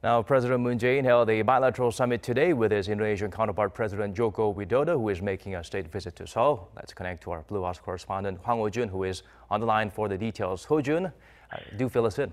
Now, President Moon Jae-in held a bilateral summit today with his Indonesian counterpart, President Joko Widodo, who is making a state visit to Seoul. Let's connect to our Blue House correspondent, Hwang Hojun, who is on the line for the details. Hojun, do fill us in.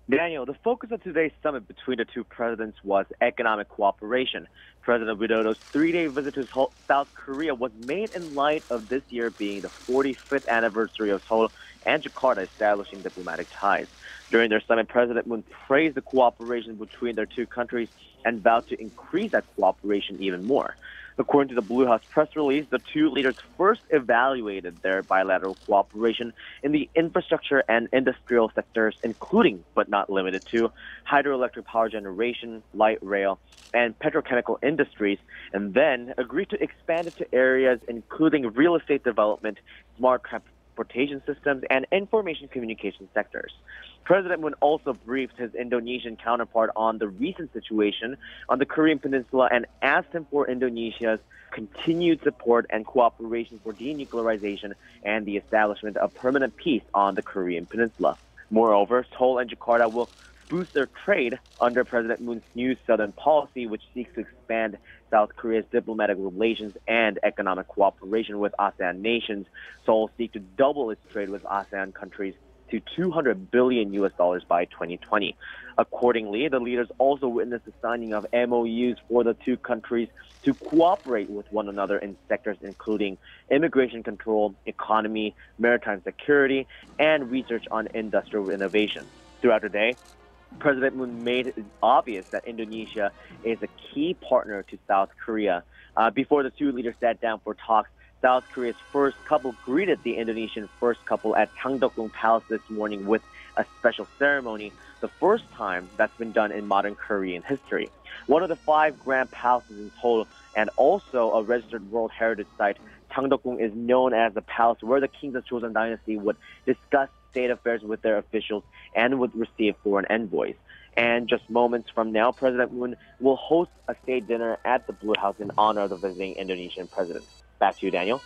Daniel, the focus of today's summit between the two presidents was economic cooperation. President Widodo's three-day visit to South Korea was made in light of this year being the 45th anniversary of Seoul and Jakarta establishing diplomatic ties. During their summit, President Moon praised the cooperation between their two countries and vowed to increase that cooperation even more. According to the Blue House press release, the two leaders first evaluated their bilateral cooperation in the infrastructure and industrial sectors, including, but not limited to, hydroelectric power generation, light rail, and petrochemical industries, and then agreed to expand it to areas including real estate development, smart transportation systems, and information communication sectors. President Moon also briefed his Indonesian counterpart on the recent situation on the Korean Peninsula and asked him for Indonesia's continued support and cooperation for denuclearization and the establishment of permanent peace on the Korean Peninsula. Moreover, Seoul and Jakarta will boost their trade under President Moon's new Southern policy, which seeks to expand South Korea's diplomatic relations and economic cooperation with ASEAN nations. Seoul seeks to double its trade with ASEAN countries to $200 billion by 2020. Accordingly, the leaders also witnessed the signing of MOUs for the two countries to cooperate with one another in sectors including immigration control, economy, maritime security, and research on industrial innovation. Throughout the day, President Moon made it obvious that Indonesia is a key partner to South Korea. Before the two leaders sat down for talks, South Korea's first couple greeted the Indonesian first couple at Gangdeokgung Palace this morning with a special ceremony, the first time that's been done in modern Korean history. One of the 5 grand palaces in Seoul and also a registered World Heritage Site, Gangdeokgung is known as the palace where the kings of Joseon dynasty would discuss state affairs with their officials and would receive foreign envoys. And just moments from now, President Moon will host a state dinner at the Blue House in honor of the visiting Indonesian president. Back to you, Daniel.